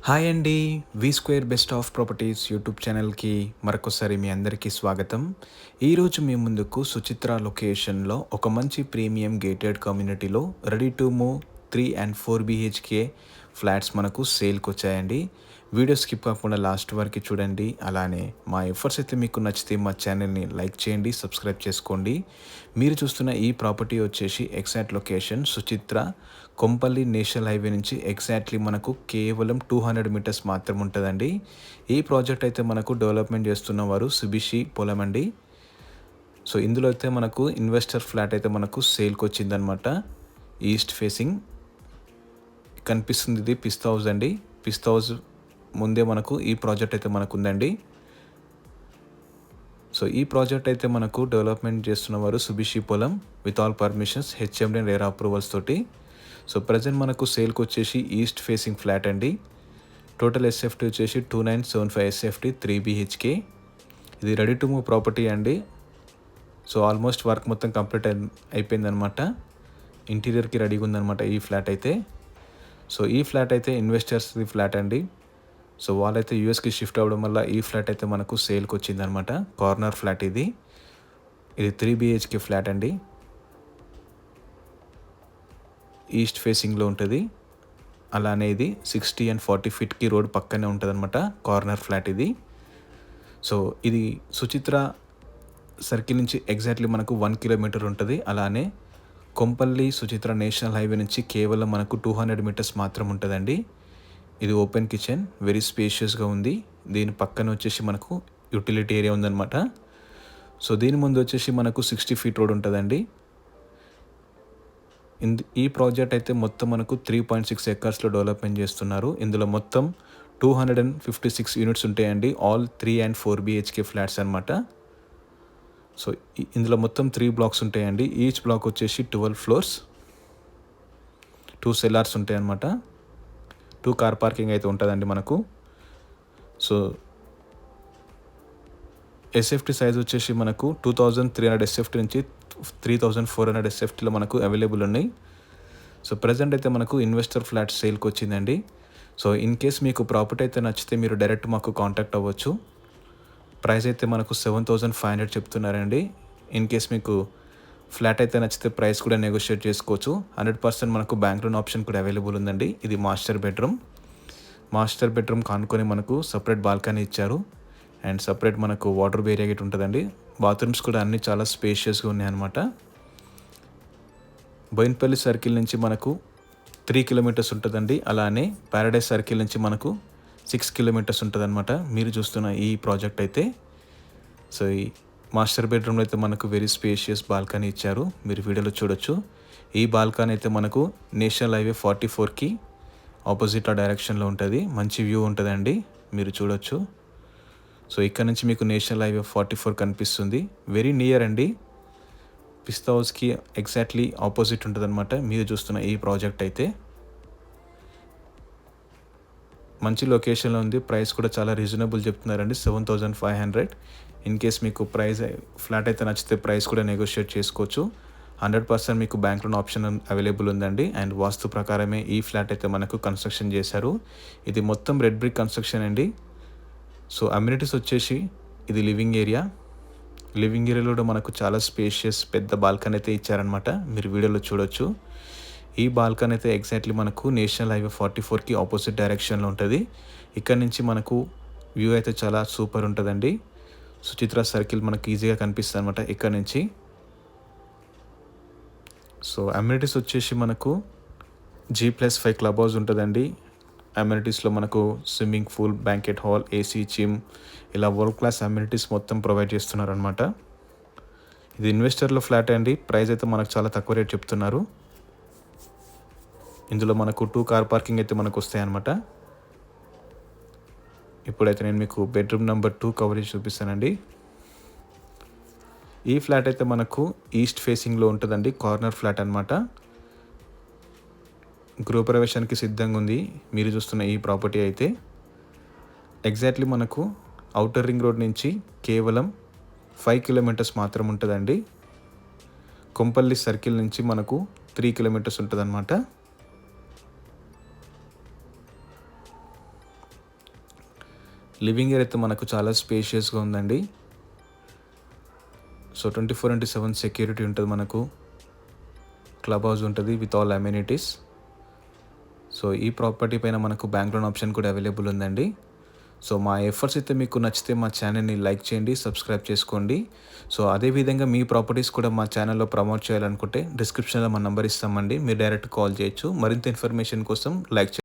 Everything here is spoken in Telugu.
హాయ్ అండి. V square best of properties YouTube ఛానల్కి మరొకసారి మీ అందరికీ స్వాగతం. ఈరోజు మీ ముందుకు సుచిత్ర లొకేషన్లో ఒక మంచి ప్రీమియం గేటెడ్ కమ్యూనిటీలో ready to move 3 and 4 BHK flats మనకు సేల్కి వచ్చాయండి. వీడియో స్కిప్ కాకుండా లాస్ట్ వరకు చూడండి. అలానే మా ఎఫర్ట్స్ అయితే మీకు నచ్చితే మా ఛానల్ని లైక్ చేయండి, సబ్స్క్రైబ్ చేసుకోండి. మీరు చూస్తున్న ఈ ప్రాపర్టీ వచ్చేసి exact location Suchitra Kompally national highway నుంచి ఎగ్జాక్ట్లీ మనకు కేవలం 200 మీటర్స్ మాత్రం ఉంటుందండి. ఈ ప్రాజెక్ట్ అయితే మనకు డెవలప్మెంట్ చేస్తున్న వారు సుబిషి పొలం అండి. సో ఇందులో అయితే మనకు ఇన్వెస్టర్ ఫ్లాట్ అయితే మనకు సేల్కి వచ్చిందనమాట. ఈస్ట్ ఫేసింగ్ కనిపిస్తుంది, ఇది పిస్తా హౌస్ అండి. పిస్తా హౌస్ ముందే మనకు ఈ ప్రాజెక్ట్ అయితే మనకు ఉందండి. సో ఈ ప్రాజెక్ట్ అయితే మనకు డెవలప్మెంట్ చేస్తున్న వారు సుబిషి పొలం with all permissions, HMD and rare approvals తోటి. సో ప్రజెంట్ మనకు సేల్కి వచ్చేసి ఈస్ట్ ఫేసింగ్ ఫ్లాట్ అండి. టోటల్ ఎస్ఎఫ్టీ వచ్చేసి 2975 ఎస్ఎఫ్టీ 3 BHK. ఇది రెడీ టు మూవ్ ప్రాపర్టీ అండి. సో ఆల్మోస్ట్ వర్క్ మొత్తం కంప్లీట్ అయిపోయిందనమాట. ఇంటీరియర్కి రెడీగా ఉందన్నమాట ఈ ఫ్లాట్ అయితే. సో ఈ ఫ్లాట్ అయితే ఇన్వెస్టర్స్ది ఫ్లాట్ అండి. సో వాళ్ళైతే యూఎస్కి షిఫ్ట్ అవ్వడం వల్ల ఈ ఫ్లాట్ అయితే మనకు సేల్కి వచ్చిందనమాట. కార్నర్ ఫ్లాట్ ఇది 3 BHK ఫ్లాట్ అండి. ఈస్ట్ ఫేసింగ్లో ఉంటుంది. అలానే ఇది 60 and 40 ఫీట్కి రోడ్ పక్కనే ఉంటుంది అనమాట. కార్నర్ ఫ్లాట్ ఇది. సో ఇది సుచిత్ర సర్కిల్ నుంచి ఎగ్జాక్ట్లీ మనకు 1 కిలోమీటర్ ఉంటుంది. అలానే కొంపల్లి సుచిత్ర నేషనల్ హైవే నుంచి కేవలం మనకు 200 మీటర్స్ మాత్రం ఉంటుందండి. ఇది ఓపెన్ కిచెన్, వెరీ స్పేషియస్గా ఉంది. దీని పక్కన వచ్చేసి మనకు యూటిలిటీ ఏరియా ఉందన్నమాట. సో దీని ముందు వచ్చేసి మనకు 60 ఫీట్ రోడ్ ఉంటుందండి. ఈ ప్రాజెక్ట్ అయితే మొత్తం మనకు 3.6 ఎకర్స్లో డెవలప్మెంట్ చేస్తున్నారు. ఇందులో మొత్తం 256 యూనిట్స్ ఉంటాయండి. ఆల్ 3 and 4 BHK ఫ్లాట్స్ అనమాట. సో ఇందులో మొత్తం 3 బ్లాక్స్ ఉంటాయండి. ఈచ్ బ్లాక్ వచ్చేసి 12 floors, 2 సెల్లార్స్ ఉంటాయి అన్నమాట. 2 కార్ పార్కింగ్ అయితే ఉంటుందండి మనకు. సో ఎస్ఎఫ్టీ సైజ్ వచ్చేసి మనకు 2300 ఎస్ఎఫ్టీ నుంచి 3400 ఎస్ఎఫ్టీలో మనకు అవైలబుల్ ఉన్నాయి. సో ప్రజెంట్ అయితే మనకు ఇన్వెస్టర్ ఫ్లాట్ సేల్కి వచ్చిందండి. సో ఇన్ కేస్ మీకు ప్రాపర్టీ అయితే నచ్చితే మీరు డైరెక్ట్ మాకు కాంటాక్ట్ అవ్వచ్చు. ప్రైస్ అయితే మనకు 7500 చెప్తున్నారండి. ఇన్ కేస్ మీకు ఫ్లాట్ అయితే నచ్చితే ప్రైస్ కూడా నెగోషియేట్ చేసుకోవచ్చు. 100% మనకు బ్యాంక్ లోన్ ఆప్షన్ కూడా అవైలబుల్ ఉందండి. ఇది మాస్టర్ బెడ్రూమ్ కానుకొని మనకు సపరేట్ బాల్కనీ ఇచ్చారు. అండ్ సపరేట్ మనకు వాటర్ ఏరియా గిట్ ఉంటుందండి. బాత్రూమ్స్ కూడా అన్నీ చాలా స్పేషియస్గా ఉన్నాయన్నమాట. బోయిన్పల్లి సర్కిల్ నుంచి మనకు 3 కిలోమీటర్స్ ఉంటుందండి. అలానే ప్యారడైజ్ సర్కిల్ నుంచి మనకు 6 కిలోమీటర్స్ ఉంటుందన్నమాట. మీరు చూస్తున్న ఈ ప్రాజెక్ట్ అయితే. సో ఈ మాస్టర్ బెడ్రూమ్లో అయితే మనకు వెరీ స్పేషియస్ బాల్కనీ ఇచ్చారు. మీరు వీడియోలో చూడొచ్చు. ఈ బాల్కనీ అయితే మనకు నేషనల్ హైవే 44కి ఆపోజిట్ డైరెక్షన్లో ఉంటుంది. మంచి వ్యూ ఉంటుందండి, మీరు చూడొచ్చు. సో ఇక్కడ నుంచి మీకు నేషనల్ హైవే 44 కనిపిస్తుంది. వెరీ నియర్ అండి. పిస్తా హౌస్కి ఎగ్జాక్ట్లీ ఆపోజిట్ ఉంటుంది అనమాట. మీరు చూస్తున్న ఈ ప్రాజెక్ట్ అయితే మంచి లొకేషన్లో ఉంది. ప్రైస్ కూడా చాలా రీజనబుల్ చెప్తున్నారండి, 7500. ఇన్ కేస్ మీకు ప్రైస్ ఫ్లాట్ అయితే నచ్చితే ప్రైస్ కూడా నెగోషియేట్ చేసుకోవచ్చు. 100% మీకు బ్యాంక్ లోన్ ఆప్షన్ అవైలబుల్ ఉందండి. అండ్ వాస్తు ప్రకారమే ఈ ఫ్లాట్ అయితే మనకు కన్స్ట్రక్షన్ చేశారు. ఇది మొత్తం రెడ్ బ్రిక్ కన్స్ట్రక్షన్ అండి. సో అమ్యూనిటీస్ వచ్చేసి ఇది లివింగ్ ఏరియాలో కూడా మనకు చాలా స్పేషియస్ పెద్ద బాల్కనీ అయితే ఇచ్చారనమాట. మీరు వీడియోలో చూడొచ్చు. ఈ బాల్కనీ అయితే ఎగ్జాక్ట్లీ మనకు నేషనల్ హైవే 44కి ఆపోజిట్ డైరెక్షన్లో ఉంటుంది. ఇక్కడ నుంచి మనకు వ్యూ అయితే చాలా సూపర్ ఉంటుందండి. సుచిత్ర సర్కిల్ మనకు ఈజీగా కనిపిస్తుంది అనమాట ఇక్కడ నుంచి. సో అమ్యూనిటీస్ వచ్చేసి మనకు G+5 క్లబ్ హౌస్ ఉంటుందండి. అమ్యూనిటీస్లో మనకు swimming pool, banquet hall, AC, gym, ఇలా వరల్డ్ క్లాస్ అమ్యూనిటీస్ మొత్తం ప్రొవైడ్ చేస్తున్నారు అనమాట. ఇది ఇన్వెస్టర్లో ఫ్లాట్ అండి. ప్రైస్ అయితే మనకు చాలా తక్కువ రేట్ చెప్తున్నారు. ఇందులో మనకు 2 కార్ పార్కింగ్ అయితే మనకు వస్తాయన్నమాట. ఇప్పుడైతే నేను మీకు బెడ్రూమ్ నెంబర్ 2 కవరేజ్ చూపిస్తానండి. ఈ ఫ్లాట్ అయితే మనకు ఈస్ట్ ఫేసింగ్లో ఉంటుందండి. కార్నర్ ఫ్లాట్ అనమాట. గృహప్రవేశానికి సిద్ధంగా ఉంది. మీరు చూస్తున్న ఈ ప్రాపర్టీ అయితే ఎగ్జాక్ట్లీ మనకు ఔటర్ రింగ్ రోడ్ నుంచి కేవలం 5 కిలోమీటర్స్ మాత్రం ఉంటుందండి. కొంపల్లి సర్కిల్ నుంచి మనకు 3 కిలోమీటర్స్ ఉంటుంది అనమాట. లివింగ్ ఏరియా అయితే మనకు చాలా స్పేషియస్గా ఉందండి. సో 24/7 సెక్యూరిటీ ఉంటుంది మనకు. క్లబ్ హౌస్ ఉంటుంది విత్ ఆల్ అమ్యూనిటీస్. సో ఈ ప్రాపర్టీ పైన మనకు బ్యాంక్ లోన్ ఆప్షన్ కూడా అవైలబుల్ ఉందండి. సో మా ఎఫర్ట్స్ అయితే మీకు నచ్చితే మా ఛానల్ని లైక్ చేయండి, సబ్స్క్రైబ్ చేసుకోండి. సో అదేవిధంగా మీ ప్రాపర్టీస్ కూడా మా ఛానల్లో ప్రమోట్ చేయాలనుకుంటే డిస్క్రిప్షన్లో మా నంబర్ ఇస్తామండి. మీరు డైరెక్ట్ కాల్ చేయొచ్చు. మరింత ఇన్ఫర్మేషన్ కోసం లైక్ చేయండి.